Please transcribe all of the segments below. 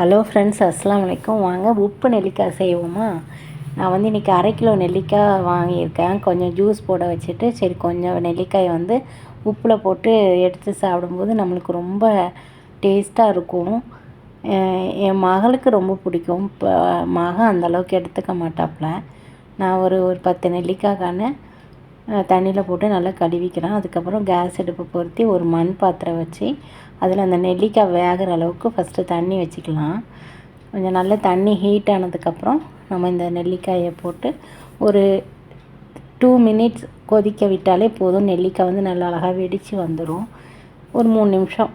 Hello friends, அஸ்ஸலாமு அலைக்கும். வாங்க உப்பு நெல்லிக்காய் செய்வோமா. நான் வந்து இன்றைக்கி 1/2 கிலோ நெல்லிக்காய் வாங்கியிருக்கேன். கொஞ்சம் ஜூஸ் போட வச்சுட்டு, சரி கொஞ்சம் நெல்லிக்காயை வந்து உப்பில் போட்டு எடுத்து சாப்பிடும்போது நம்மளுக்கு ரொம்ப டேஸ்ட்டாக இருக்கும். என் மகளுக்கு ரொம்ப பிடிக்கும். இப்போ மகன் அந்தளவுக்கு எடுத்துக்க மாட்டாப்புல. நான் ஒரு 10 நெல்லிக்காய்க்கான தண்ணியில் போட்டு நல்லா கழுவிக்கிறேன். அதுக்கப்புறம் கேஸ் அடுப்பு பொருத்தி ஒரு மண் பாத்திரம் வச்சு அதில் அந்த நெல்லிக்காய் வேகிற அளவுக்கு ஃபஸ்ட்டு தண்ணி வச்சுக்கலாம். கொஞ்சம் நல்லா தண்ணி ஹீட் ஆனதுக்கப்புறம் நம்ம இந்த நெல்லிக்காயை போட்டு ஒரு 2 மினிட்ஸ் கொதிக்க விட்டாலே போதும். நெல்லிக்காய் வந்து நல்லா அழகாக வெடித்து வந்துடும். ஒரு 3 நிமிஷம்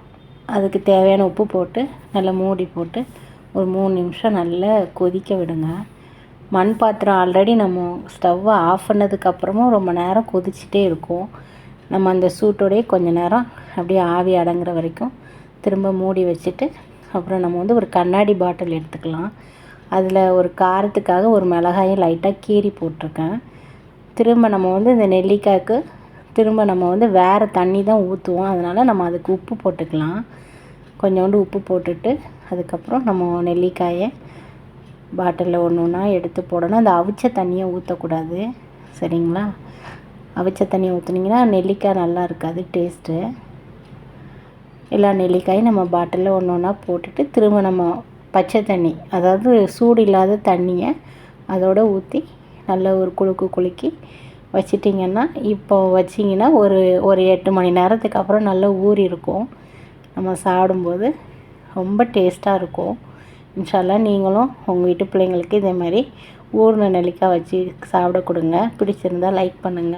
அதுக்கு தேவையான உப்பு போட்டு நல்லா மூடி போட்டு ஒரு 3 நிமிஷம் நல்லா கொதிக்க விடுங்க. மண் பாத்திரம் ஆல்ரெடி நம்ம ஸ்டவ்வை ஆஃப் பண்ணதுக்கப்புறமும் ரொம்ப நேரம் கொதிச்சிட்டே இருக்கும். நம்ம அந்த சூட்டோடையே கொஞ்சம் நேரம் அப்படியே ஆவி அடங்குற வரைக்கும் திரும்ப மூடி வச்சுட்டு அப்புறம் நம்ம வந்து ஒரு கண்ணாடி பாட்டில் எடுத்துக்கலாம். அதில் ஒரு காரத்துக்காக ஒரு மிளகாயை லைட்டாக கீறி போட்டிருக்கேன். திரும்ப நம்ம வந்து இந்த நெல்லிக்காய்க்கு திரும்ப நம்ம வந்து வேறு தண்ணி தான் ஊற்றுவோம். அதனால் நம்ம அதுக்கு உப்பு போட்டுக்கலாம். கொஞ்சோண்டு உப்பு போட்டுட்டு அதுக்கப்புறம் நம்ம நெல்லிக்காயை பாட்டிலில் ஒன்று ஒன்றா எடுத்து போடணும். அந்த அவிச்ச தண்ணியை ஊற்றக்கூடாது, சரிங்களா? அவிச்ச தண்ணியை ஊற்றுனீங்கன்னா நெல்லிக்காய் நல்லா இருக்காது டேஸ்ட்டு. எல்லா நெல்லிக்காயும் நம்ம பாட்டிலில் ஒன்று ஒன்றா போட்டுட்டு திரும்ப நம்ம பச்சை தண்ணி, அதாவது சூடு இல்லாத தண்ணியை அதோடு ஊற்றி நல்லா ஒரு குலுக்கி வச்சிட்டிங்கன்னா, இப்போ வச்சிங்கன்னா ஒரு 8 மணி நேரத்துக்கு அப்புறம் நல்லா ஊறி இருக்கும். நம்ம சாப்பிடும்போது ரொம்ப டேஸ்ட்டாக இருக்கும். இன்ஷா அல்லாஹ் நீங்களும் உங்கள் வீட்டு பிள்ளைங்களுக்கு இதே மாதிரி ஊறின நெல்லிக்காய் வச்சு சாப்பிட கொடுங்க. பிடிச்சிருந்தால் லைக் பண்ணுங்கள்.